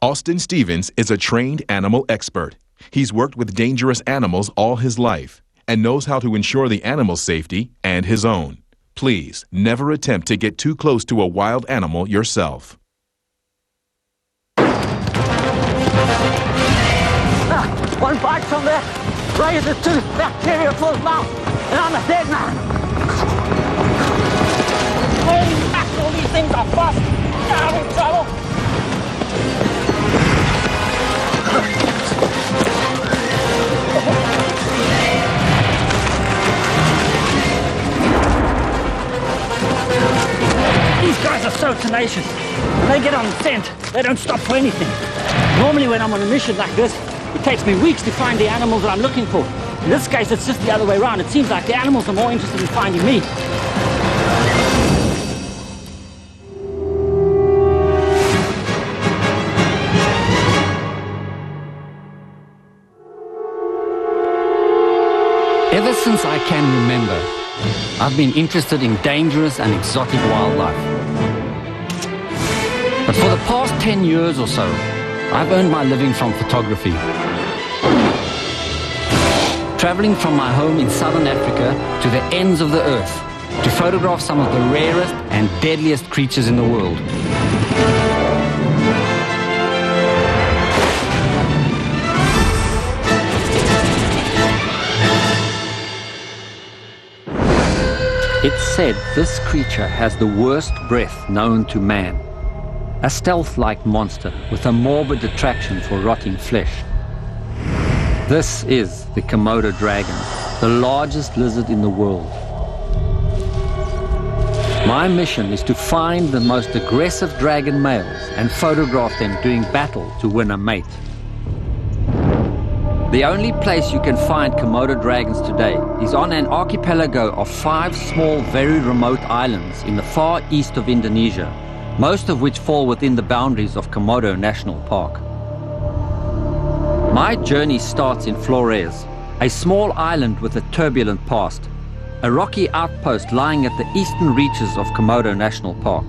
Austin Stevens is a trained animal expert. He's worked with dangerous animals all his life and knows how to ensure the animal's safety and his own. Please never attempt to get too close to a wild animal yourself. One bite from there, raises a tooth, bacteria full mouth, and I'm a dead man. Holy mackerel, these things are fast. I'm in trouble. These guys are so tenacious. When they get on the scent, they don't stop for anything. Normally when I'm on a mission like this, it takes me weeks to find the animals that I'm looking for. In this case, it's just the other way around. It seems like the animals are more interested in finding me. Ever since I can remember, I've been interested in dangerous and exotic wildlife. But for the past 10 years or so, I've earned my living from photography. Traveling from my home in southern Africa to the ends of the earth to photograph some of the rarest and deadliest creatures in the world. It's said this creature has the worst breath known to man. A stealth-like monster with a morbid attraction for rotting flesh. This is the Komodo dragon, the largest lizard in the world. My mission is to find the most aggressive dragon males and photograph them doing battle to win a mate. The only place you can find Komodo dragons today is on an archipelago of 5 small, very remote islands in the far east of Indonesia, most of which fall within the boundaries of Komodo National Park. My journey starts in Flores, a small island with a turbulent past, a rocky outpost lying at the eastern reaches of Komodo National Park.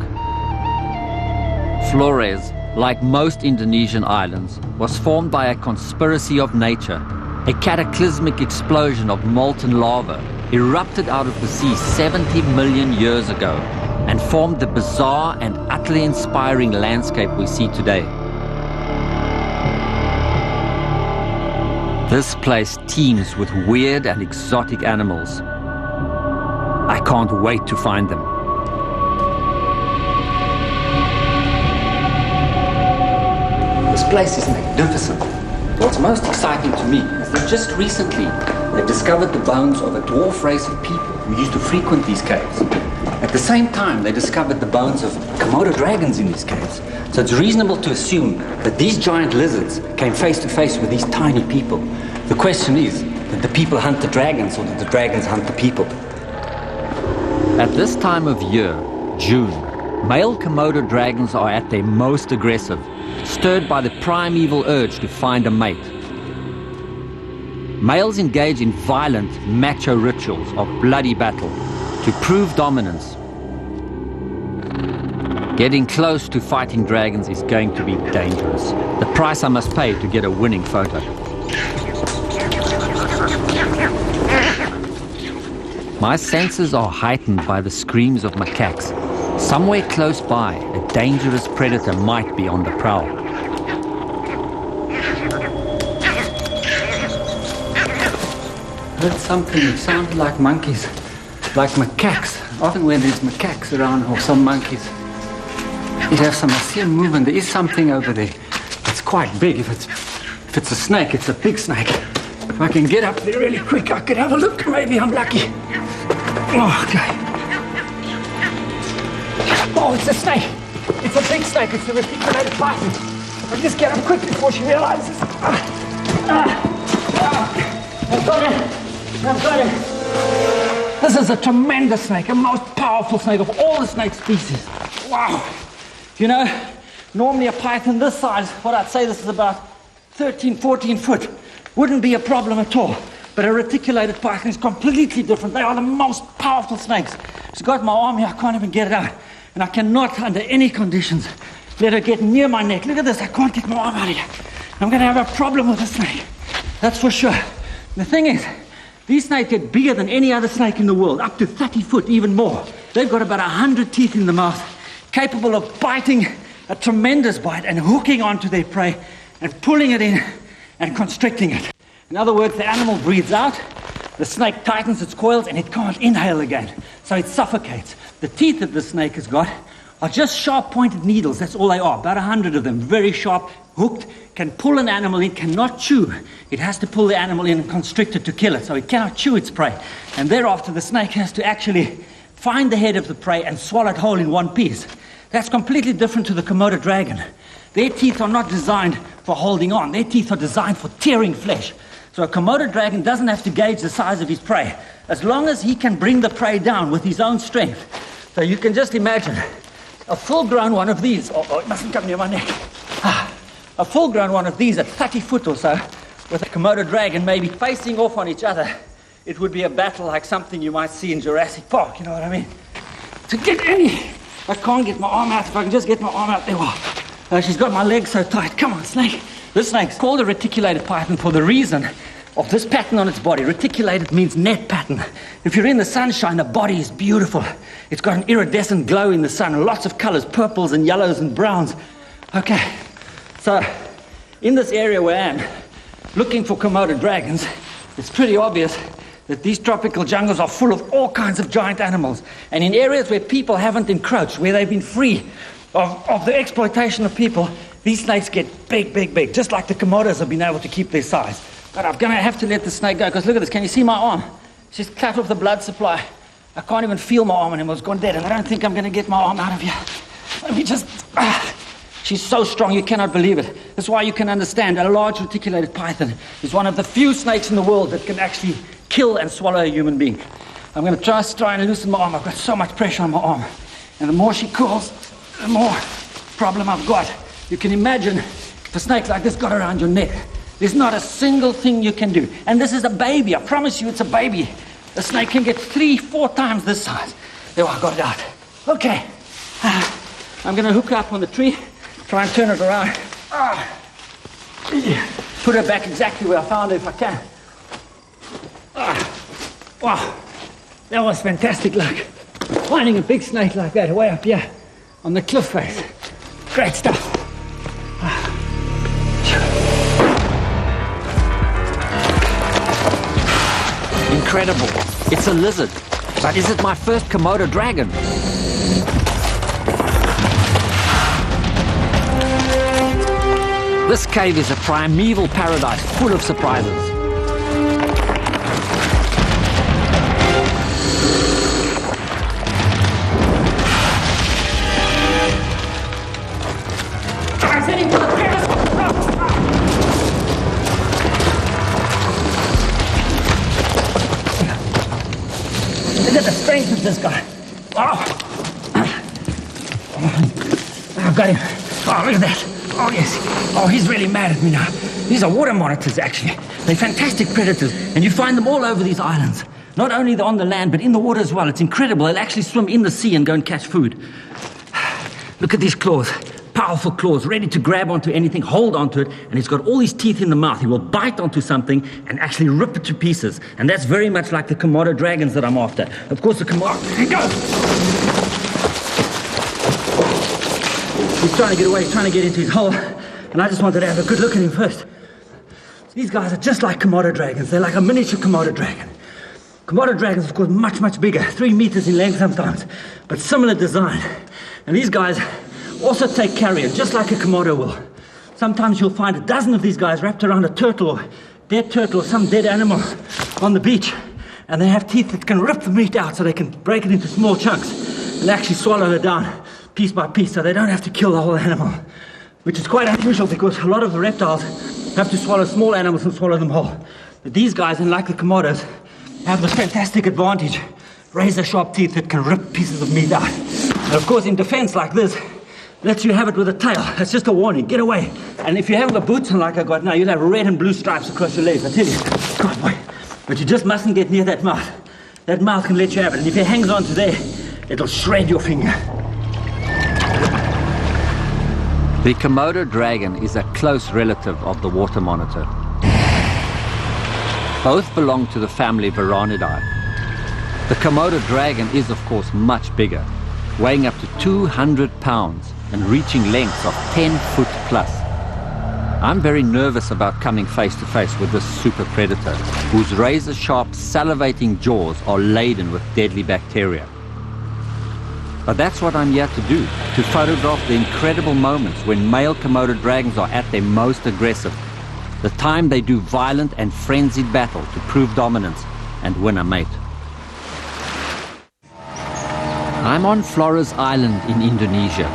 Flores, like most Indonesian islands, was formed by a conspiracy of nature. A cataclysmic explosion of molten lava erupted out of the sea 70 million years ago and formed the bizarre and utterly inspiring landscape we see today. This place teems with weird and exotic animals. I can't wait to find them. This place is magnificent. What's most exciting to me is that just recently they've discovered the bones of a dwarf race of people who used to frequent these caves. At the same time, they discovered the bones of Komodo dragons in these caves. So it's reasonable to assume that these giant lizards came face to face with these tiny people. The question is, did the people hunt the dragons or did the dragons hunt the people? At this time of year, June, male Komodo dragons are at their most aggressive, stirred by the primeval urge to find a mate. Males engage in violent, macho rituals of bloody battle to prove dominance. Getting close to fighting dragons is going to be dangerous. The price I must pay to get a winning photo. My senses are heightened by the screams of macaques. Somewhere close by, a dangerous predator might be on the prowl. Heard something, it sounded like monkeys, like macaques. Often when there's macaques around, or some monkeys, you'd have some, I see a movement. There is something over there. It's quite big. If it's a snake, it's a big snake. If I can get up there really quick, I could have a look. Maybe I'm lucky. Oh, okay. Oh, it's a snake. It's a big snake. It's a reticulated python. I'll just get up quick before she realizes. I've got it. I've got it. This is a tremendous snake, a most powerful snake of all the snake species. Wow. You know, normally a python this size, what I'd say this is about 13, 14 foot, wouldn't be a problem at all. But a reticulated python is completely different. They are the most powerful snakes. It's got my arm here, I can't even get it out. And I cannot, under any conditions, let her get near my neck. Look at this, I can't get my arm out of here. I'm going to have a problem with the snake. That's for sure. The thing is, these snakes get bigger than any other snake in the world, up to 30 foot, even more. They've got about 100 teeth in the mouth, capable of biting a tremendous bite and hooking onto their prey and pulling it in and constricting it. In other words, the animal breathes out, the snake tightens its coils, and it can't inhale again, so it suffocates. The teeth that the snake has got are just sharp pointed needles, that's all they are, about 100 of them, very sharp, hooked, can pull an animal in, cannot chew. It has to pull the animal in and constrict it to kill it, so it cannot chew its prey. And thereafter the snake has to actually find the head of the prey and swallow it whole in one piece. That's completely different to the Komodo dragon. Their teeth are not designed for holding on, their teeth are designed for tearing flesh. So a Komodo dragon doesn't have to gauge the size of his prey, as long as he can bring the prey down with his own strength. So you can just imagine a full-grown one of these, it mustn't come near my neck. A full-grown one of these at 30 foot or so, with a Komodo dragon maybe facing off on each other, it would be a battle like something you might see in Jurassic Park, you know what I mean? To get any, I can't get my arm out. If I can just get my arm out, there we are. She's got my legs so tight. Come on, snake. This snake's called a reticulated python for the reason of this pattern on its body. Reticulated means net pattern. If you're in the sunshine, the body is beautiful. It's got an iridescent glow in the sun, lots of colors, purples and yellows and browns. Okay, so in this area where I am, looking for Komodo dragons, it's pretty obvious that these tropical jungles are full of all kinds of giant animals. And in areas where people haven't encroached, where they've been free of the exploitation of people, these snakes get big, big, big, just like the Komodos have been able to keep their size. But I'm going to have to let the snake go, because look at this. Can you see my arm? She's cut off the blood supply. I can't even feel my arm anymore. It's gone dead, and I don't think I'm going to get my arm out of here. Let me just... She's so strong, you cannot believe it. That's why you can understand a large reticulated python is one of the few snakes in the world that can actually kill and swallow a human being. I'm going to try and loosen my arm. I've got so much pressure on my arm. And the more she calls, the more problem I've got. You can imagine if a snake like this got around your neck. There's not a single thing you can do. And this is a baby. I promise you it's a baby. The snake can get 3-4 times this size. There, I got it out. Okay. I'm going to hook her up on the tree. Try and turn it around. Put her back exactly where I found her if I can. Wow. That was fantastic luck. Finding a big snake like that way up here on the cliff face. Great stuff. Incredible. It's a lizard. But is it my first Komodo dragon? This cave is a primeval paradise full of surprises. Look at the strength of this guy. Oh. I've got him. Oh, look at that. Oh, yes. Oh, he's really mad at me now. These are water monitors, actually. They're fantastic predators, and you find them all over these islands. Not only on the land, but in the water as well. It's incredible. They'll actually swim in the sea and go and catch food. Look at these claws. Powerful claws, ready to grab onto anything, hold onto it, and he's got all these teeth in the mouth. He will bite onto something and actually rip it to pieces. And that's very much like the Komodo dragons that I'm after. Of course, the Komodo... Go! He's trying to get away, he's trying to get into his hole, and I just wanted to have a good look at him first. These guys are just like Komodo dragons. They're like a miniature Komodo dragon. Komodo dragons, of course, much, much bigger, 3 meters in length sometimes, but similar design. And these guys also take carrion, just like a Komodo will. Sometimes you'll find a dozen of these guys wrapped around a turtle or dead turtle or some dead animal on the beach, and they have teeth that can rip the meat out so they can break it into small chunks and actually swallow it down piece by piece, so they don't have to kill the whole animal, which is quite unusual because a lot of the reptiles have to swallow small animals and swallow them whole. But these guys, unlike the Komodos, have this fantastic advantage, razor-sharp teeth that can rip pieces of meat out. And of course, in defense like this, lets you have it with a tail. That's just a warning, get away. And if you have the boots on like I got now, you'll have red and blue stripes across your legs, I tell you. God, boy. But you just mustn't get near that mouth. That mouth can let you have it, and if it hangs on to there, it'll shred your finger. The Komodo dragon is a close relative of the water monitor. Both belong to the family Varanidae. The Komodo dragon is, of course, much bigger, weighing up to 200 pounds and reaching lengths of 10 foot plus. I'm very nervous about coming face to face with this super predator, whose razor-sharp, salivating jaws are laden with deadly bacteria. But that's what I'm here to do, to photograph the incredible moments when male Komodo dragons are at their most aggressive, the time they do violent and frenzied battle to prove dominance and win a mate. I'm on Flores Island in Indonesia,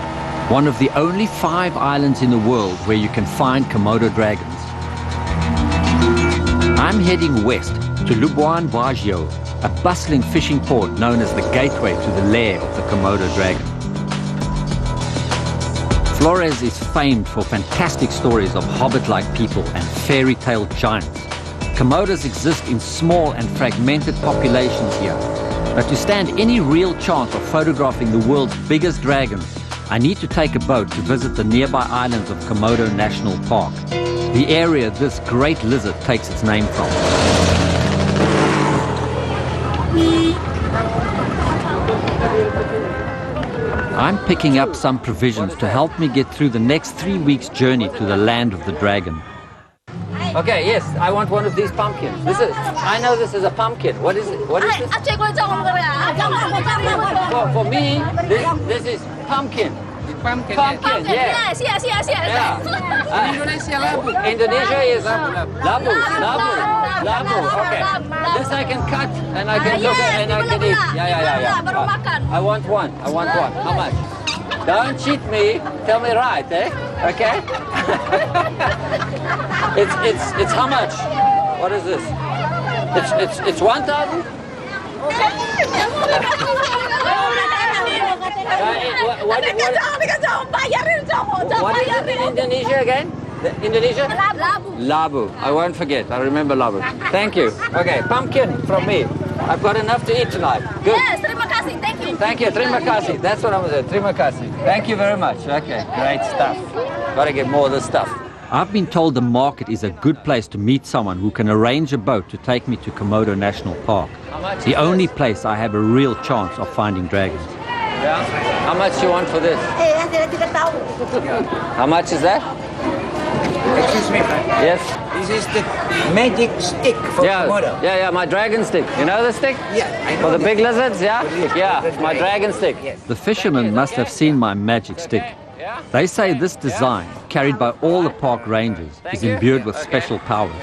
one of the only 5 islands in the world where you can find Komodo dragons. I'm heading west to Labuan Bajo, a bustling fishing port known as the gateway to the lair of the Komodo dragon. Flores is famed for fantastic stories of hobbit-like people and fairy tale giants. Komodos exist in small and fragmented populations here, but to stand any real chance of photographing the world's biggest dragon, I need to take a boat to visit the nearby islands of Komodo National Park, the area this great lizard takes its name from. I'm picking up some provisions to help me get through the next 3 weeks' journey to the land of the dragon. Okay, yes, I want one of these pumpkins. I know this is a pumpkin. What is it? What is this? For me, this is pumpkin. Pumpkin. Pumpkin, yeah. Yes. Yeah. Indonesia labu. Indonesia is labu. Okay. This I can cut and I can cook it and I can eat. Yeah. I want one. How much? Don't cheat me. Tell me right, eh? Okay. It's how much? What is this? It's 1,000. What is it in Indonesia again? Indonesia? Labu. I won't forget. I remember labu. Thank you. Okay, pumpkin from me. I've got enough to eat tonight. Good. Yes, terima kasih. Thank you. Thank you. Terima kasih. That's what I was saying. Terima kasih. Thank you very much. Okay, great stuff. Got to get more of this stuff. I've been told the market is a good place to meet someone who can arrange a boat to take me to Komodo National Park. The only place I have a real chance of finding dragons. Yeah? How much do you want for this? How much is that? Excuse me, friend. Yes? This is the magic stick for Komodo. Yeah, my dragon stick. You know the stick? Yeah, I know. For the big lizards, yeah? Yeah, That's my right. dragon stick. Yes. The fishermen must have seen my magic stick. They say this design, carried by all the park rangers, is imbued with special powers.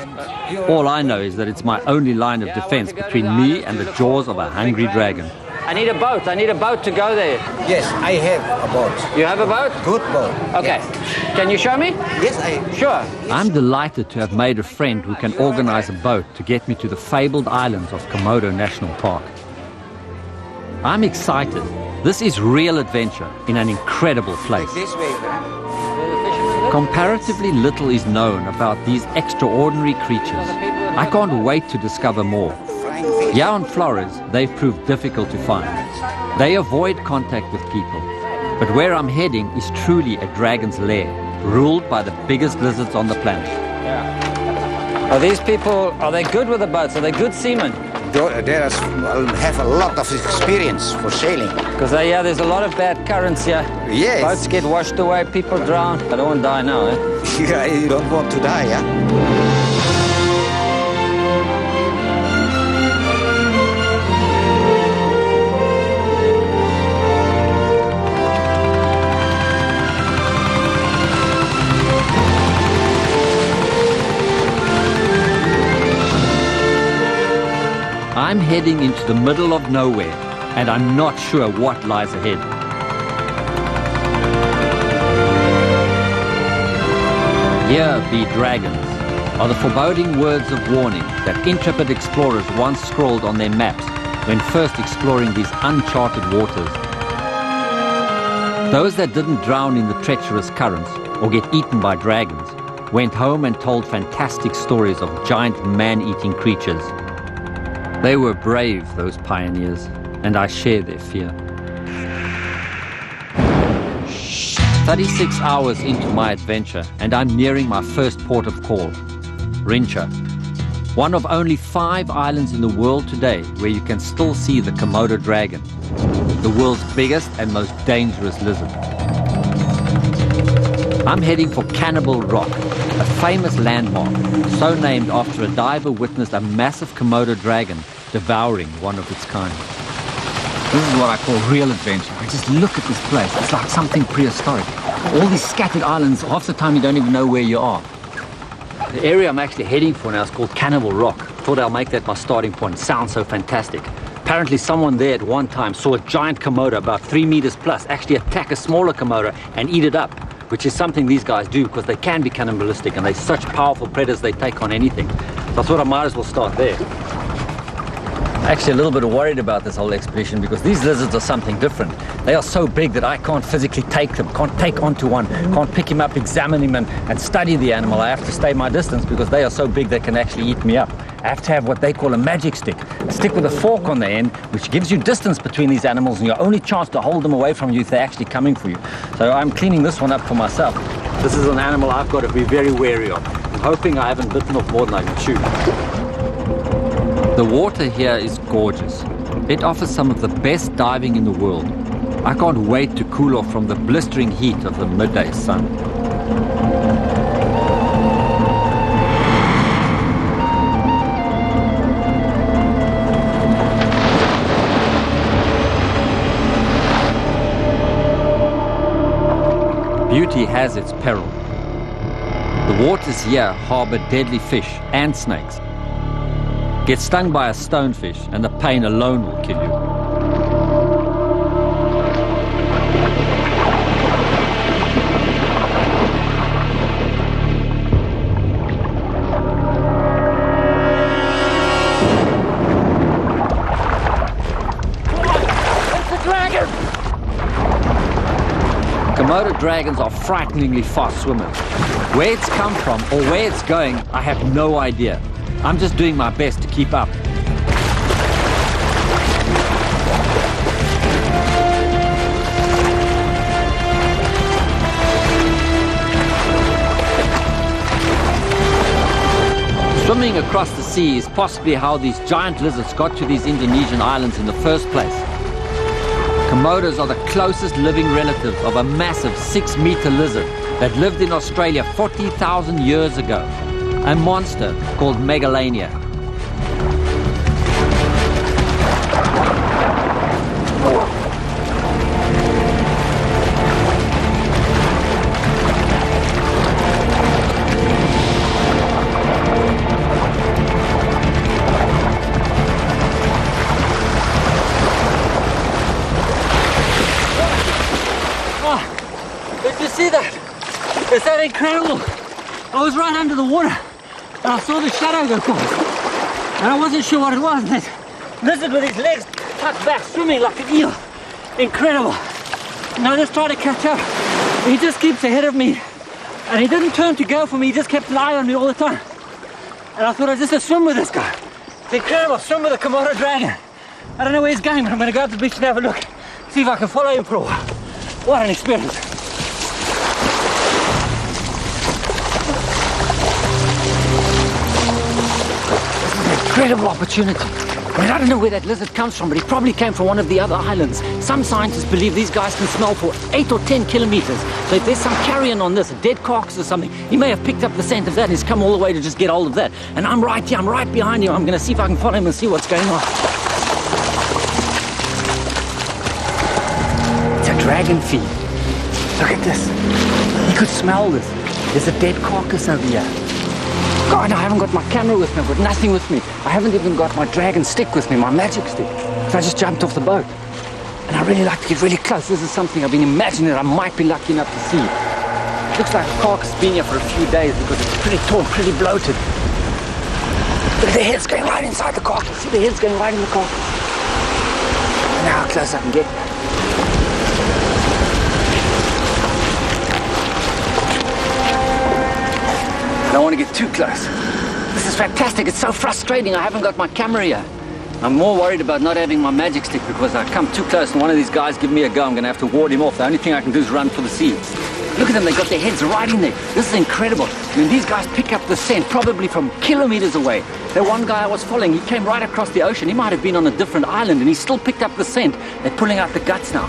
All I know is that it's my only line of defense between me and the jaws of a hungry dragon. I need a boat. I need a boat to go there. Yes, I have a boat. You have a boat? Good boat. Okay. Yes. Can you show me? Yes, I. Sure. I'm delighted to have made a friend who can organize a boat to get me to the fabled islands of Komodo National Park. I'm excited. This is real adventure in an incredible place. This way, friend. Comparatively little is known about these extraordinary creatures. I can't wait to discover more. Here on Flores, they've proved difficult to find. They avoid contact with people. But where I'm heading is truly a dragon's lair, ruled by the biggest lizards on the planet. Are these people, are they good with the boats? Are they good seamen? They have a lot of experience for sailing. Because there's a lot of bad currents here. Yes. Boats get washed away, people drown. I don't want to die now, eh? Yeah, you don't want to die, yeah? I'm heading into the middle of nowhere, and I'm not sure what lies ahead. Here be dragons, are the foreboding words of warning that intrepid explorers once scrawled on their maps when first exploring these uncharted waters. Those that didn't drown in the treacherous currents or get eaten by dragons went home and told fantastic stories of giant man-eating creatures. They were brave, those pioneers, and I share their fear. Shh. 36 hours into my adventure, and I'm nearing my first port of call, Rincho. One of only 5 islands in the world today where you can still see the Komodo dragon, the world's biggest and most dangerous lizard. I'm heading for Cannibal Rock, a famous landmark, so named after a diver witnessed a massive Komodo dragon devouring one of its kind. This is what I call real adventure. I just look at this place. It's like something prehistoric. All these scattered islands, half the time you don't even know where you are. The area I'm actually heading for now is called Cannibal Rock. Thought I'll make that my starting point. Sounds so fantastic. Apparently someone there at one time saw a giant Komodo about 3 meters plus actually attack a smaller Komodo and eat it up, which is something these guys do because they can be cannibalistic and they're such powerful predators, they take on anything. So I thought I might as well start there. Actually a little bit worried about this whole expedition because these lizards are something different. They are so big that I can't physically take them, can't take onto one, can't pick him up, examine him and study the animal. I have to stay my distance because they are so big they can actually eat me up. I have to have what they call a magic stick, a stick with a fork on the end, which gives you distance between these animals and your only chance to hold them away from you if they're actually coming for you. So I'm cleaning this one up for myself. This is an animal I've got to be very wary of. I'm hoping I haven't bitten off more than I can chew. The water here is gorgeous. It offers some of the best diving in the world. I can't wait to cool off from the blistering heat of the midday sun. Beauty has its peril. The waters here harbor deadly fish and snakes. Get stung by a stonefish and the pain alone will kill you. It's a dragon! Komodo dragons are frighteningly fast swimmers. Where it's come from or where it's going, I have no idea. I'm just doing my best to keep up. Swimming across the sea is possibly how these giant lizards got to these Indonesian islands in the first place. Komodos are the closest living relative of a massive 6-meter lizard that lived in Australia 40,000 years ago. A monster called Megalania. Oh, did you see that? Is that incredible? I was right under the water. And I saw the shadow go past. And I wasn't sure what it was. This lizard with his legs tucked back, swimming like an eel. Incredible. And I just tried to catch up. He just keeps ahead of me. And he didn't turn to go for me, he just kept an eye on me all the time. And I thought I'd just swim with this guy. It's incredible, swim with a Komodo dragon. I don't know where he's going, but I'm going to go up the beach and have a look. See if I can follow him for a while. What an experience. Incredible opportunity. I mean, I don't know where that lizard comes from, but he probably came from one of the other islands. Some scientists believe these guys can smell for 8 or 10 kilometers. So if there's some carrion on this, a dead carcass or something, he may have picked up the scent of that and he's come all the way to just get hold of that. And I'm right here, I'm right behind him. I'm going to see if I can follow him and see what's going on. It's a dragon feed. Look at this. You could smell this. There's a dead carcass over here. God, I haven't got my camera with me, I've got nothing with me. I haven't even got my dragon stick with me, my magic stick. So I just jumped off the boat. And I really like to get really close. This is something I've been imagining that I might be lucky enough to see. It looks like the carcass has been here for a few days because it's pretty torn, pretty bloated. Look at the head's going right inside the carcass. See the head's going right in the carcass. Now how close I can get. I don't want to get too close. This is fantastic. It's so frustrating. I haven't got my camera here. I'm more worried about not having my magic stick because I come too close and one of these guys give me a go. I'm going to have to ward him off. The only thing I can do is run for the sea. Look at them, they've got their heads right in there. This is incredible. I mean, these guys pick up the scent probably from kilometers away. The one guy I was following, he came right across the ocean. He might have been on a different island and he still picked up the scent. They're pulling out the guts now.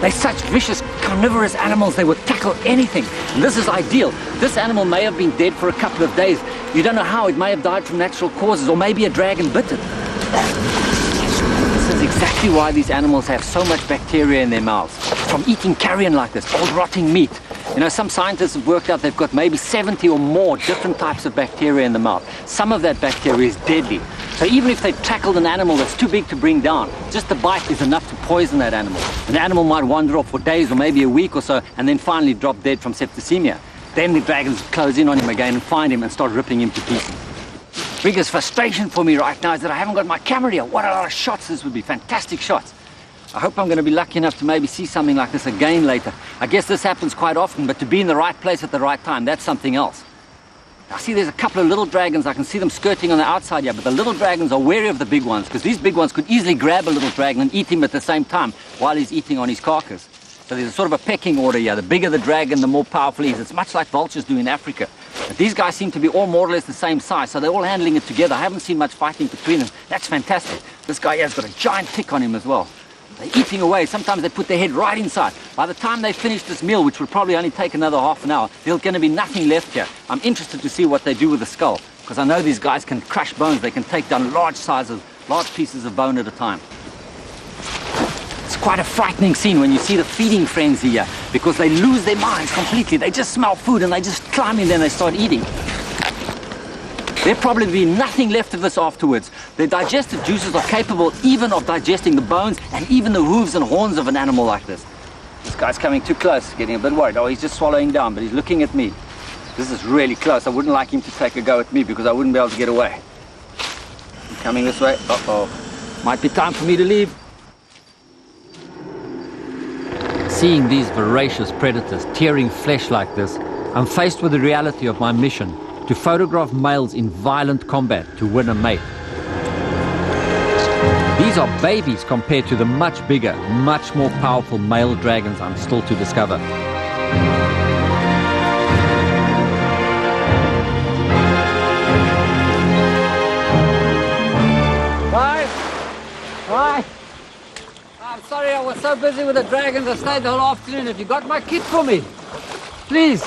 They're such vicious, carnivorous animals, they would tackle anything. And this is ideal. This animal may have been dead for a couple of days. You don't know how, it may have died from natural causes, or maybe a dragon bit it. This is exactly why these animals have so much bacteria in their mouths. From eating carrion like this, old rotting meat. You know, some scientists have worked out they've got maybe 70 or more different types of bacteria in the mouth. Some of that bacteria is deadly. So even if they've tackled an animal that's too big to bring down, just the bite is enough to poison that animal. An animal might wander off for days or maybe a week or so and then finally drop dead from septicemia. Then the dragons close in on him again and find him and start ripping him to pieces. Biggest frustration for me right now is that I haven't got my camera here. What a lot of shots this would be, fantastic shots. I hope I'm going to be lucky enough to maybe see something like this again later. I guess this happens quite often, but to be in the right place at the right time, that's something else. I see there's a couple of little dragons. I can see them skirting on the outside here, but the little dragons are wary of the big ones because these big ones could easily grab a little dragon and eat him at the same time while he's eating on his carcass. So there's a sort of a pecking order here. The bigger the dragon, the more powerful he is. It's much like vultures do in Africa. But these guys seem to be all more or less the same size, so they're all handling it together. I haven't seen much fighting between them. That's fantastic. This guy here has got a giant tick on him as well. They're eating away. Sometimes they put their head right inside. By the time they finish this meal, which will probably only take another half an hour, there's going to be nothing left here. I'm interested to see what they do with the skull, because I know these guys can crush bones. They can take down large pieces of bone at a time. It's quite a frightening scene when you see the feeding frenzy here, because they lose their minds completely. They just smell food and they just climb in there and they start eating. There'll probably be nothing left of this afterwards. Their digestive juices are capable even of digesting the bones and even the hooves and horns of an animal like this. This guy's coming too close, getting a bit worried. Oh, he's just swallowing down, but he's looking at me. This is really close. I wouldn't like him to take a go at me because I wouldn't be able to get away. I'm coming this way. Uh-oh. Might be time for me to leave. Seeing these voracious predators tearing flesh like this, I'm faced with the reality of my mission: to photograph males in violent combat to win a mate. These are babies compared to the much bigger, much more powerful male dragons I'm still to discover. Guys! Hi! I'm sorry, I was so busy with the dragons I stayed the whole afternoon. Have you got my kit for me? Please!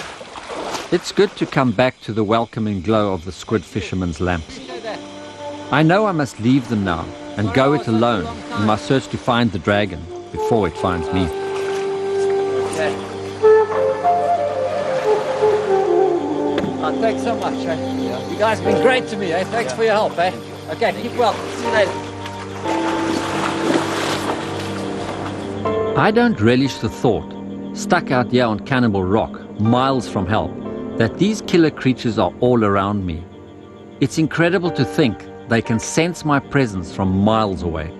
It's good to come back to the welcoming glow of the squid fisherman's lamps. I know I must leave them now and go it alone in my search to find the dragon before it finds me. Oh, thanks so much. Eh? You guys have been great to me. Eh? Thanks for your help. Eh? Okay, keep well. See you later. I don't relish the thought, stuck out here on Cannibal Rock, miles from help, that these killer creatures are all around me. It's incredible to think they can sense my presence from miles away.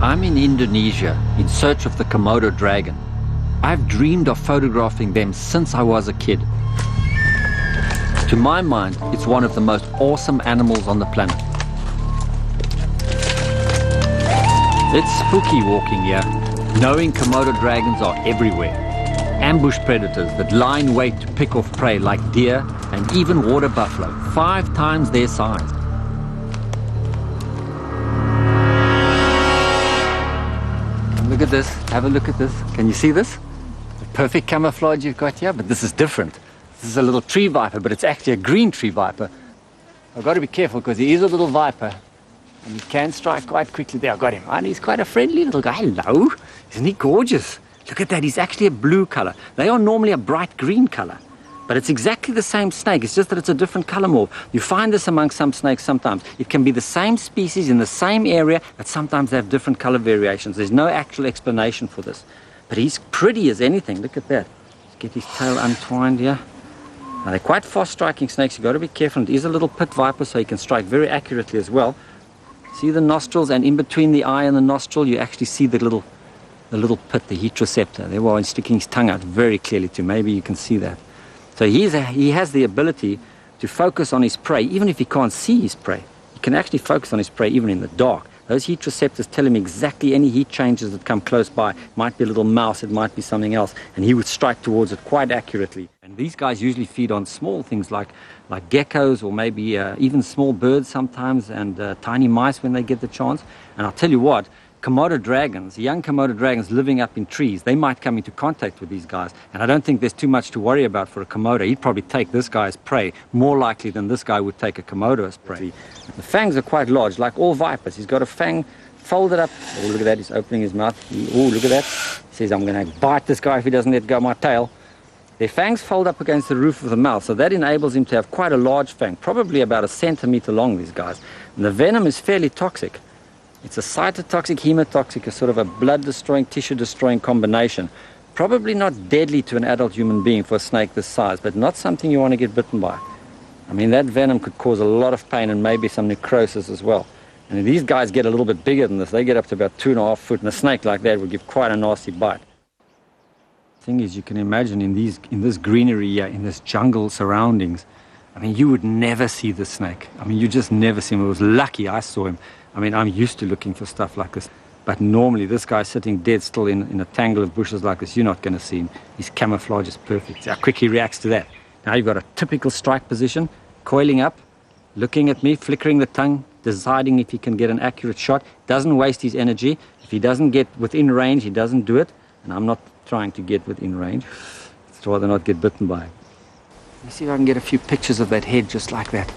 I'm in Indonesia in search of the Komodo dragon. I've dreamed of photographing them since I was a kid. To my mind, it's one of the most awesome animals on the planet. It's spooky walking here, knowing Komodo dragons are everywhere. Ambush predators that lie in wait to pick off prey like deer and even water buffalo, 5 times their size. Look at this, have a look at this. Can you see this? The perfect camouflage you've got here, but this is different. This is a little tree viper, but it's actually a green tree viper. I've got to be careful because he is a little viper. And he can strike quite quickly. There, I got him. And he's quite a friendly little guy. Hello. Isn't he gorgeous? Look at that. He's actually a blue color. They are normally a bright green color. But it's exactly the same snake. It's just that it's a different color morph. You find this among some snakes sometimes. It can be the same species in the same area, but sometimes they have different color variations. There's no actual explanation for this. But he's pretty as anything. Look at that. Let's get his tail untwined here. Now, they're quite fast-striking snakes. You've got to be careful. And it is a little pit viper, so he can strike very accurately as well. See the nostrils, and in between the eye and the nostril, you actually see the little pit, the heat receptor. There, while he's sticking his tongue out very clearly too. Maybe you can see that. So he has the ability to focus on his prey, even if he can't see his prey. He can actually focus on his prey even in the dark. Those heat receptors tell him exactly any heat changes that come close by. It might be a little mouse, it might be something else, and he would strike towards it quite accurately. And these guys usually feed on small things like geckos, or maybe even small birds sometimes, and tiny mice when they get the chance. And I'll tell you what, Komodo dragons, young Komodo dragons living up in trees, they might come into contact with these guys. And I don't think there's too much to worry about for a Komodo. He'd probably take this guy as prey more likely than this guy would take a Komodo as prey. The fangs are quite large, like all vipers. He's got a fang folded up. Oh, look at that, he's opening his mouth. Oh, look at that. He says, I'm going to bite this guy if he doesn't let go of my tail. Their fangs fold up against the roof of the mouth, so that enables him to have quite a large fang, probably about 1 centimeter long, these guys. And the venom is fairly toxic. It's a cytotoxic, hemotoxic, a sort of a blood-destroying, tissue-destroying combination. Probably not deadly to an adult human being for a snake this size, but not something you want to get bitten by. I mean, that venom could cause a lot of pain and maybe some necrosis as well. And these guys get a little bit bigger than this. They get up to about 2.5 foot, and a snake like that would give quite a nasty bite. The thing is, you can imagine in this greenery, in this jungle surroundings, I mean, you would never see the snake. I mean, you just never see him. It was lucky I saw him. I mean, I'm used to looking for stuff like this. But normally, this guy's sitting dead still in a tangle of bushes like this. You're not going to see him. His camouflage is perfect. See how quick he reacts to that. Now you've got a typical strike position, coiling up, looking at me, flickering the tongue, deciding if he can get an accurate shot. Doesn't waste his energy. If he doesn't get within range, he doesn't do it. And I'm not trying to get within range. I'd rather not get bitten by him. Let me see if I can get a few pictures of that head just like that.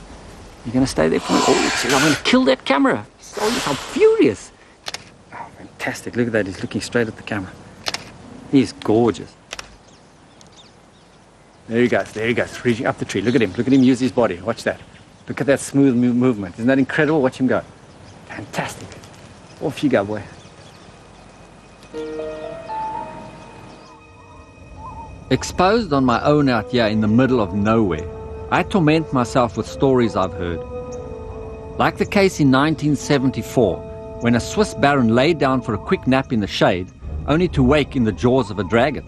You're going to stay there for me? Oh, see, I'm going to kill that camera. Oh, I'm furious. Oh, fantastic. Look at that. He's looking straight at the camera. He's gorgeous. There he goes. There he goes. Reaching up the tree. Look at him. Look at him use his body. Watch that. Look at that smooth movement. Isn't that incredible? Watch him go. Fantastic. Off you go, boy. Exposed on my own out here in the middle of nowhere, I torment myself with stories I've heard. Like the case in 1974, when a Swiss baron lay down for a quick nap in the shade, only to wake in the jaws of a dragon.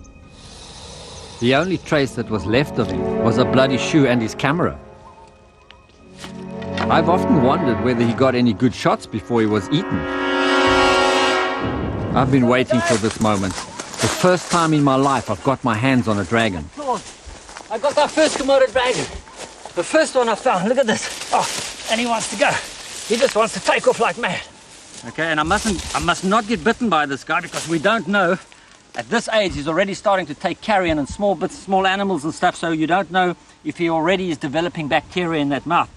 The only trace that was left of him was a bloody shoe and his camera. I've often wondered whether he got any good shots before he was eaten. I've been waiting for this moment. The first time in my life I've got my hands on a dragon. I got our first Komodo dragon. The first one I found. Look at this. Oh, and he wants to go. He just wants to take off like mad. Okay, and I must not get bitten by this guy because we don't know. At this age, he's already starting to take carrion and small bits, small animals and stuff, so you don't know if he already is developing bacteria in that mouth.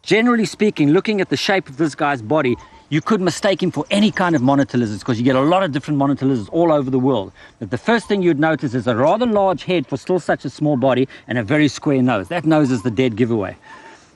Generally speaking, looking at the shape of this guy's body, you could mistake him for any kind of monitor lizards because you get a lot of different monitor lizards all over the world. But the first thing you'd notice is a rather large head for still such a small body and a very square nose. That nose is the dead giveaway.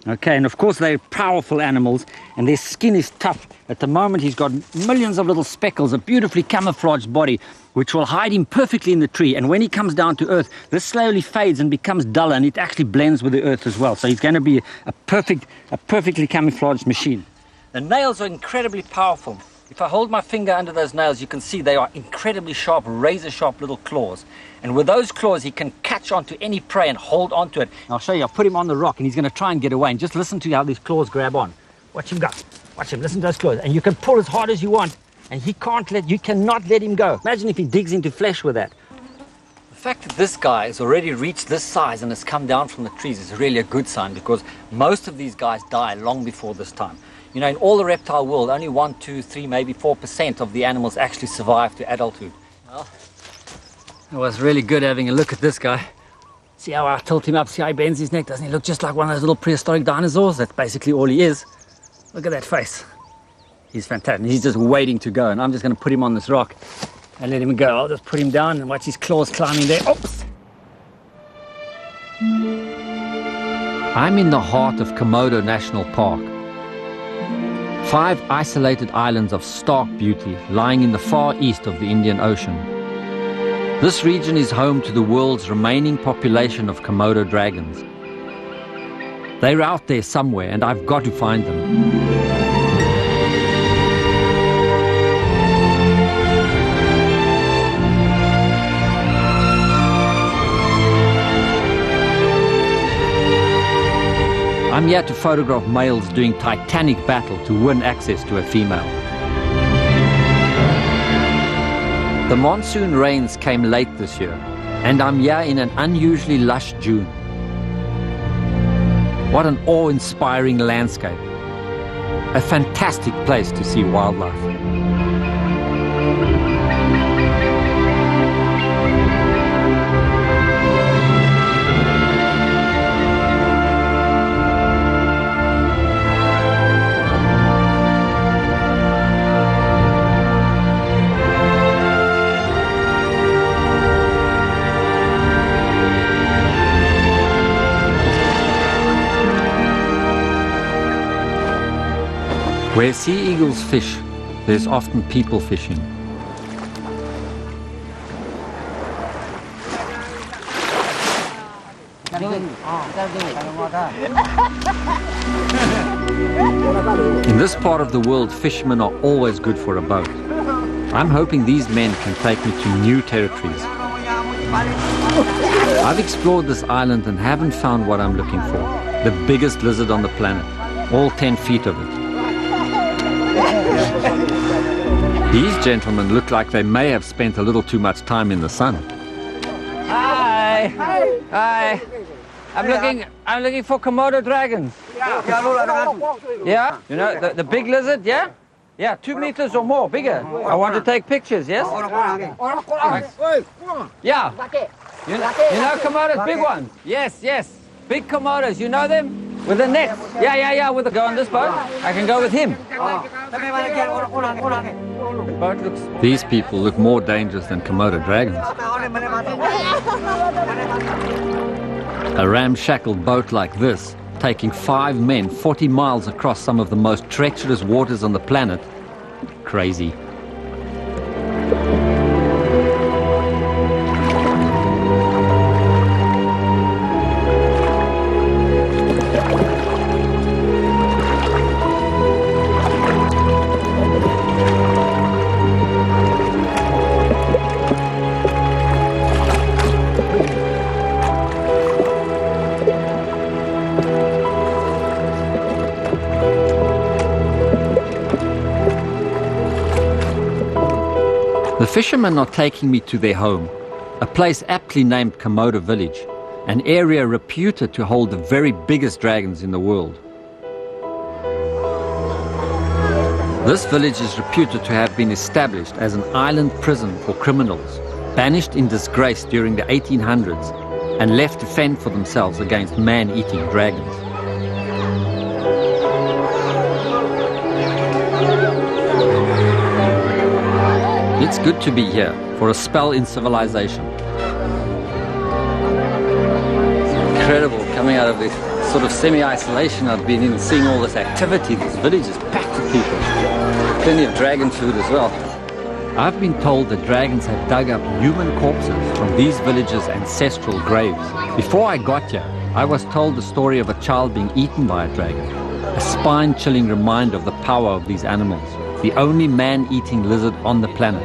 Okay, and of course they're powerful animals and their skin is tough. At the moment he's got millions of little speckles, a beautifully camouflaged body which will hide him perfectly in the tree. And when he comes down to earth, this slowly fades and becomes duller and it actually blends with the earth as well. So he's going to be a perfectly camouflaged machine. The nails are incredibly powerful. If I hold my finger under those nails, you can see they are incredibly sharp, razor-sharp little claws. And with those claws, he can catch onto any prey and hold onto it. And I'll show you. I'll put him on the rock, and he's going to try and get away. And just listen to how these claws grab on. Watch him go. Watch him. Listen to those claws. And you can pull as hard as you want, and you cannot let him go. Imagine if he digs into flesh with that. The fact that this guy has already reached this size and has come down from the trees is really a good sign because most of these guys die long before this time. You know, in all the reptile world, only 1, 2, 3, maybe 4% of the animals actually survive to adulthood. Well, it was really good having a look at this guy. See how I tilt him up, see how he bends his neck? Doesn't he look just like one of those little prehistoric dinosaurs? That's basically all he is. Look at that face. He's fantastic. He's just waiting to go, and I'm just going to put him on this rock and let him go. I'll just put him down and watch his claws climbing there. Oops! I'm in the heart of Komodo National Park. 5 isolated islands of stark beauty lying in the far east of the Indian Ocean. This region is home to the world's remaining population of Komodo dragons. They're out there somewhere and I've got to find them. I'm here to photograph males doing titanic battle to win access to a female. The monsoon rains came late this year, and I'm here in an unusually lush June. What an awe-inspiring landscape. A fantastic place to see wildlife. Where sea eagles fish, there's often people fishing. In this part of the world, fishermen are always good for a boat. I'm hoping these men can take me to new territories. I've explored this island and haven't found what I'm looking for. The biggest lizard on the planet, all 10 feet of it. These gentlemen look like they may have spent a little too much time in the sun. Hi. Hi. I'm looking for Komodo dragons. Yeah? You know, the big lizard, yeah? Yeah, 2 meters or more, bigger. I want to take pictures, yes? Yeah. You know Komodos, big ones? Yes, yes. Big Komodos, you know them? With the net. Yeah, with the go on this boat. I can go with him. The boat looks... These people look more dangerous than Komodo dragons. A ramshackle boat like this, taking 5 men 40 miles across some of the most treacherous waters on the planet. Crazy. The fishermen are taking me to their home, a place aptly named Komodo Village, an area reputed to hold the very biggest dragons in the world. This village is reputed to have been established as an island prison for criminals, banished in disgrace during the 1800s and left to fend for themselves against man-eating dragons. It's good to be here for a spell in civilization. It's incredible coming out of this sort of semi-isolation I've been in, seeing all this activity. This village is packed with people. Plenty of dragon food as well. I've been told that dragons have dug up human corpses from these villages' ancestral graves. Before I got here, I was told the story of a child being eaten by a dragon, a spine-chilling reminder of the power of these animals, the only man-eating lizard on the planet.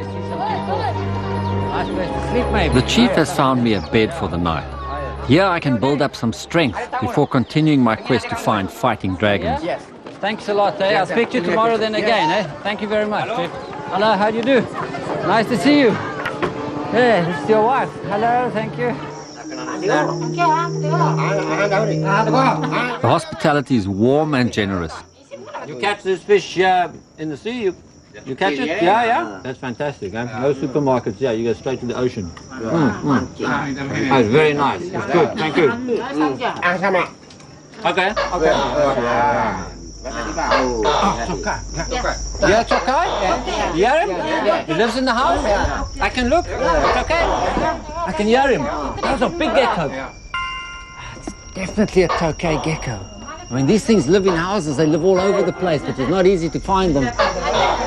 The chief has found me a bed for the night. Here I can build up some strength before continuing my quest to find fighting dragons. Yes. Thanks a lot, eh? I'll speak to you tomorrow then again, eh? Thank you very much. Hello, how do you do? Nice to see you. Yeah, this is your wife. Hello, thank you. The hospitality is warm and generous. You catch this fish in the sea? You catch it? Yeah. That's fantastic. Eh? No supermarkets. Yeah, you go straight to the ocean. Oh, it's very nice. It's good. Thank you. Okay. Yeah, Chokai? You hear him? He lives in the house? I can look? Chokai? I can hear him. That's a big gecko. It's definitely a Tokay gecko. I mean, these things live in houses. They live all over the place, but it's not easy to find them.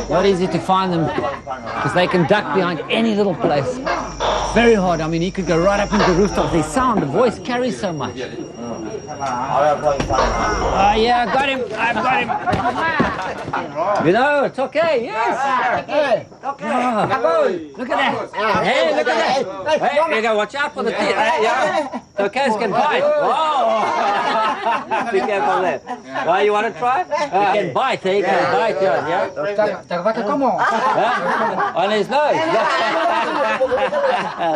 Not easy to find them because they can duck behind any little place. Very hard. I mean, he could go right up into the rooftop. The sound, the voice carries so much. Yeah, I got him. I've got him. You know, it's okay. Yes. Okay. Look at that. Hey, look at that. Hey, you go. Watch out for the teeth. Yeah. Tokays can bite. Whoa. Be careful there. Well, you want to try? You can bite, eh? You can bite, yeah? On his nose.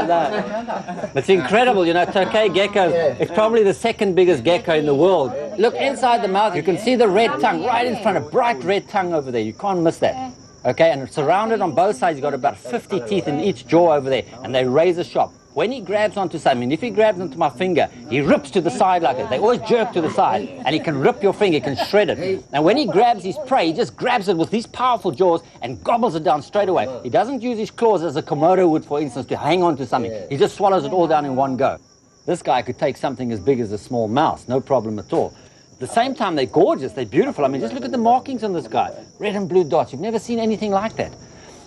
No. It's incredible, you know, tokay gecko. It's probably the second biggest gecko in the world. Look inside the mouth, you can see the red tongue right in front, a bright red tongue over there. You can't miss that. Okay, and surrounded on both sides, you've got about 50 teeth in each jaw over there, and they razor sharp. When he grabs onto something, if he grabs onto my finger, he rips to the side like that. They always jerk to the side, and he can rip your finger, he can shred it. And when he grabs his prey, he just grabs it with these powerful jaws and gobbles it down straight away. He doesn't use his claws as a Komodo would, for instance, to hang on to something. He just swallows it all down in one go. This guy could take something as big as a small mouse, no problem at all. At the same time, they're gorgeous, they're beautiful. I mean, just look at the markings on this guy. Red and blue dots. You've never seen anything like that.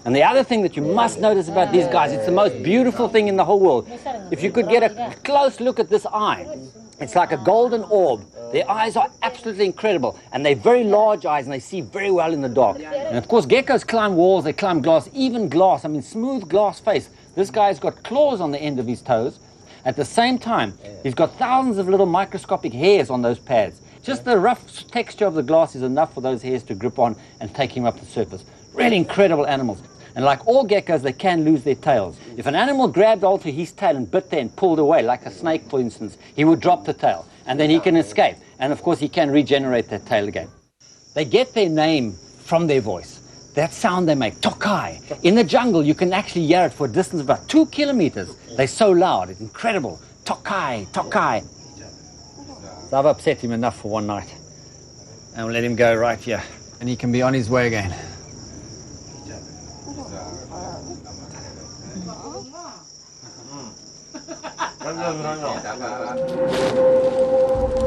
And the other thing that you must notice about these guys, it's the most beautiful thing in the whole world. If you could get a close look at this eye, it's like a golden orb. Their eyes are absolutely incredible, and they're very large eyes, and they see very well in the dark. And of course, geckos climb walls, they climb glass, even glass. I mean, smooth glass face. This guy's got claws on the end of his toes. At the same time, he's got thousands of little microscopic hairs on those pads. Just the rough texture of the glass is enough for those hairs to grip on and take him up the surface. Really incredible animals. And like all geckos, they can lose their tails. If an animal grabbed onto his tail and bit there and pulled away, like a snake, for instance, he would drop the tail, and then he can escape. And of course, he can regenerate that tail again. They get their name from their voice. That sound they make, tokai. In the jungle, you can actually hear it for a distance of about 2 kilometers. They're so loud, it's incredible. Tokai, tokai. So I've upset him enough for one night. And we'll let him go right here. And he can be on his way again.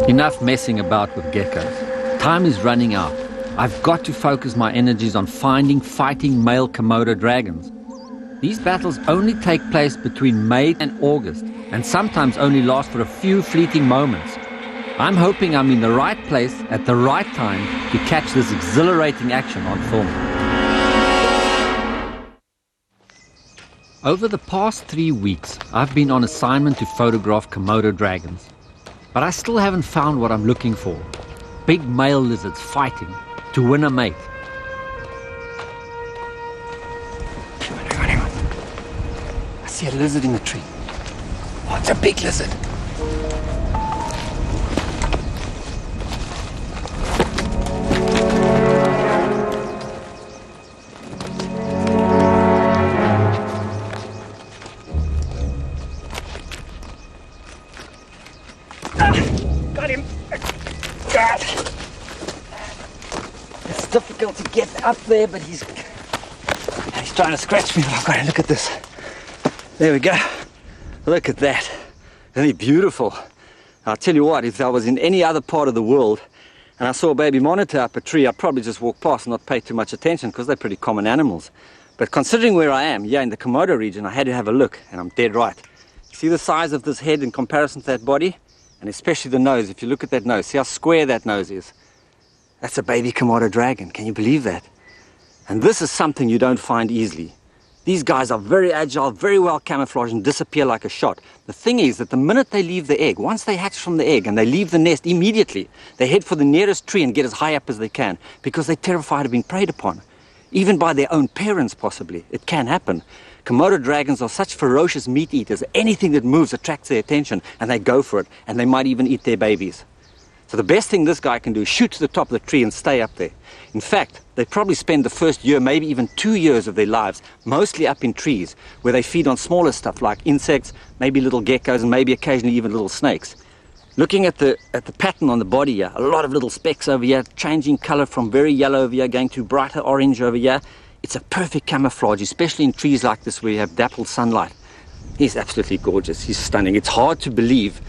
Enough messing about with geckos. Time is running out. I've got to focus my energies on fighting male Komodo dragons. These battles only take place between May and August, and sometimes only last for a few fleeting moments. I'm hoping I'm in the right place at the right time to catch this exhilarating action on film. Over the past 3 weeks, I've been on assignment to photograph Komodo dragons. But I still haven't found what I'm looking for. Big male lizards fighting to win a mate. Hang on. I see a lizard in the tree. Oh, it's a big lizard. Got him. God. It's difficult to get up there, but he's trying to scratch me. I've got to look at this. There we go. Look at that. Isn't he beautiful? I'll tell you what, if I was in any other part of the world and I saw a baby monitor up a tree, I'd probably just walk past and not pay too much attention because they're pretty common animals. But considering where I am, here in the Komodo region, I had to have a look, and I'm dead right. See the size of this head in comparison to that body? And especially the nose. If you look at that nose, see how square that nose is? That's a baby Komodo dragon. Can you believe that? And this is something you don't find easily. These guys are very agile, very well camouflaged, and disappear like a shot. The thing is that the minute they leave the egg, once they hatch from the egg and they leave the nest immediately, they head for the nearest tree and get as high up as they can because they're terrified of being preyed upon. Even by their own parents, possibly. It can happen. Komodo dragons are such ferocious meat eaters. Anything that moves attracts their attention, and they go for it, and they might even eat their babies. So the best thing this guy can do is shoot to the top of the tree and stay up there. In fact, they probably spend the first year, maybe even 2 years of their lives, mostly up in trees, where they feed on smaller stuff like insects, maybe little geckos, and maybe occasionally even little snakes. Looking at the pattern on the body here, a lot of little specks over here, changing color from very yellow over here, going to brighter orange over here. It's a perfect camouflage, especially in trees like this where you have dappled sunlight. He's absolutely gorgeous. He's stunning. It's hard to believe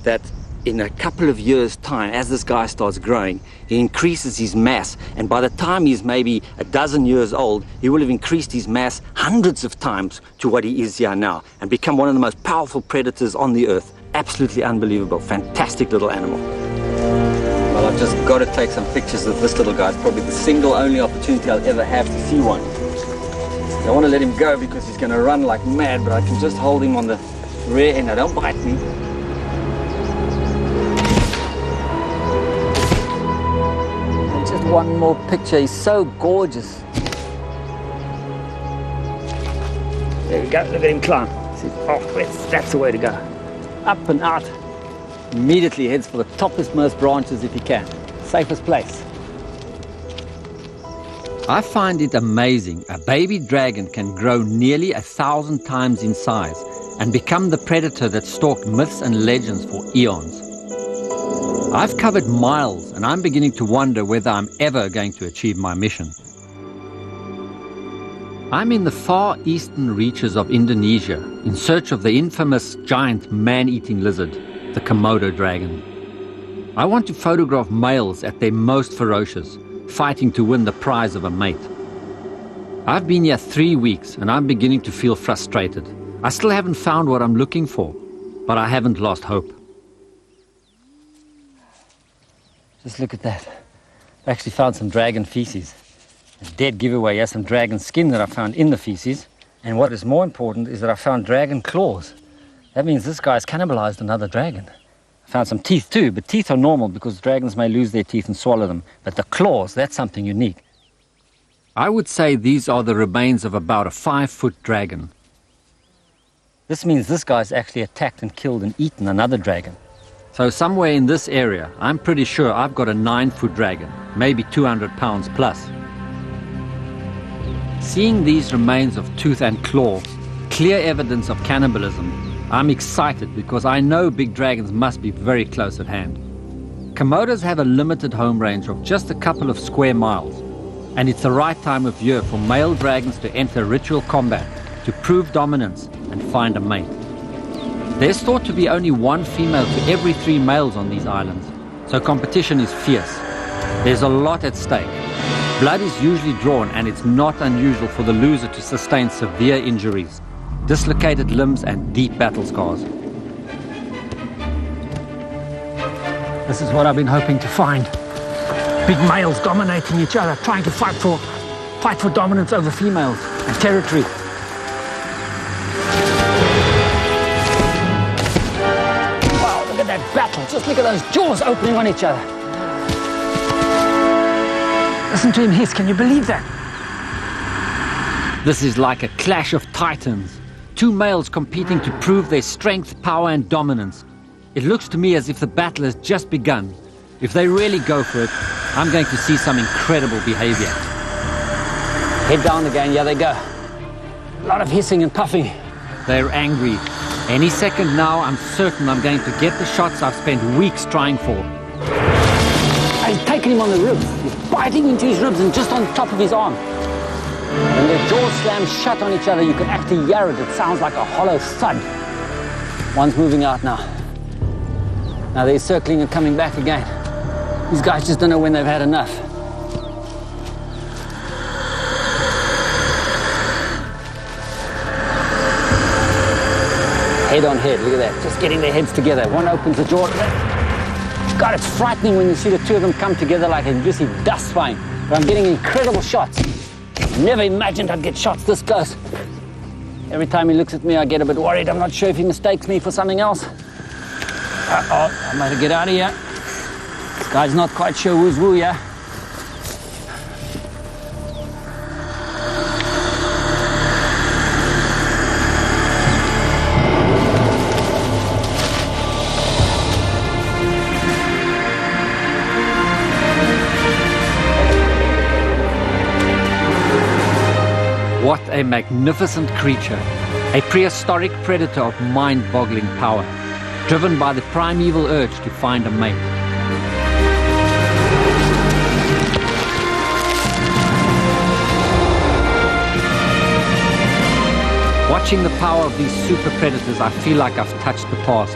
that in a couple of years' time, as this guy starts growing, he increases his mass. And by the time he's maybe a dozen years old, he will have increased his mass hundreds of times to what he is here now and become one of the most powerful predators on the earth. Absolutely unbelievable. Fantastic little animal. Well, I've just got to take some pictures of this little guy. It's probably the single only opportunity I'll ever have to see one. I want to let him go because he's going to run like mad, but I can just hold him on the rear end. Now, don't bite me. one more picture. He's so gorgeous. There we go, look at him climb. Oh, that's the way to go. Up and out. Immediately heads for the topmost branches if he can. Safest place. I find it amazing. A baby dragon can grow nearly 1,000 times in size and become the predator that stalked myths and legends for eons. I've covered miles and I'm beginning to wonder whether I'm ever going to achieve my mission. I'm in the far eastern reaches of Indonesia in search of the infamous giant man-eating lizard, the Komodo dragon. I want to photograph males at their most ferocious, fighting to win the prize of a mate. I've been here 3 weeks and I'm beginning to feel frustrated. I still haven't found what I'm looking for, but I haven't lost hope. Just look at that. I actually found some dragon feces. A dead giveaway, yes, some dragon skin that I found in the feces. And what is more important is that I found dragon claws. That means this guy's cannibalized another dragon. I found some teeth too, but teeth are normal because dragons may lose their teeth and swallow them. But the claws, that's something unique. I would say these are the remains of about a 5-foot dragon. This means this guy's actually attacked and killed and eaten another dragon. So somewhere in this area, I'm pretty sure I've got a 9-foot dragon, maybe 200 pounds plus. Seeing these remains of tooth and claw, clear evidence of cannibalism, I'm excited because I know big dragons must be very close at hand. Komodos have a limited home range of just a couple of square miles, and it's the right time of year for male dragons to enter ritual combat to prove dominance and find a mate. There's thought to be only one female to every 3 males on these islands, so competition is fierce. There's a lot at stake. Blood is usually drawn, and it's not unusual for the loser to sustain severe injuries, dislocated limbs and deep battle scars. This is what I've been hoping to find. Big males dominating each other, trying to fight for dominance over females and territory. Wow, look at that battle. Just look at those jaws opening on each other. Listen to him hiss, can you believe that? This is like a clash of titans. 2 males competing to prove their strength, power and dominance. It looks to me as if the battle has just begun. If they really go for it, I'm going to see some incredible behavior. Head down again, yeah they go. A lot of hissing and puffing. They're angry. Any second now, I'm certain I'm going to get the shots I've spent weeks trying for. He's taking him on the ribs. He's biting into his ribs and just on top of his arm. When their jaws slam shut on each other, you can actually hear it. It sounds like a hollow thud. One's moving out now. Now they're circling and coming back again. These guys just don't know when they've had enough. Head on head, look at that. Just getting their heads together. One opens the jaw. God, it's frightening when you see the 2 of them come together like a juicy dust flying. But I'm getting incredible shots. Never imagined I'd get shots this close. Every time he looks at me, I get a bit worried. I'm not sure if he mistakes me for something else. Uh-oh, I might get out of here. This guy's not quite sure who's who, yeah? What a magnificent creature, a prehistoric predator of mind-boggling power, driven by the primeval urge to find a mate. Watching the power of these super predators, I feel like I've touched the past.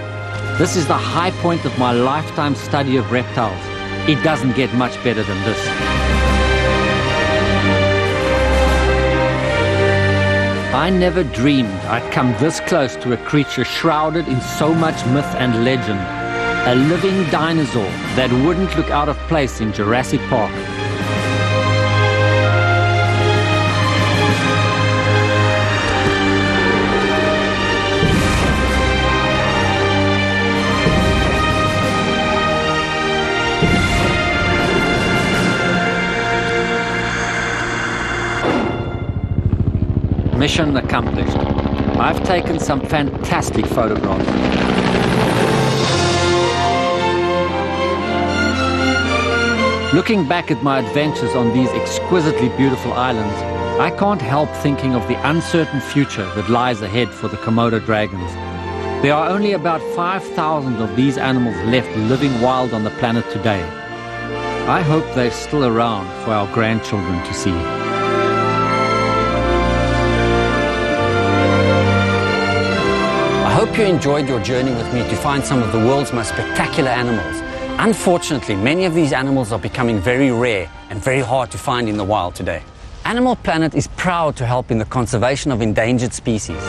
This is the high point of my lifetime study of reptiles. It doesn't get much better than this. I never dreamed I'd come this close to a creature shrouded in so much myth and legend. A living dinosaur that wouldn't look out of place in Jurassic Park. Mission accomplished. I've taken some fantastic photographs. Looking back at my adventures on these exquisitely beautiful islands, I can't help thinking of the uncertain future that lies ahead for the Komodo dragons. There are only about 5,000 of these animals left living wild on the planet today. I hope they're still around for our grandchildren to see. I hope you enjoyed your journey with me to find some of the world's most spectacular animals. Unfortunately, many of these animals are becoming very rare and very hard to find in the wild today. Animal Planet is proud to help in the conservation of endangered species.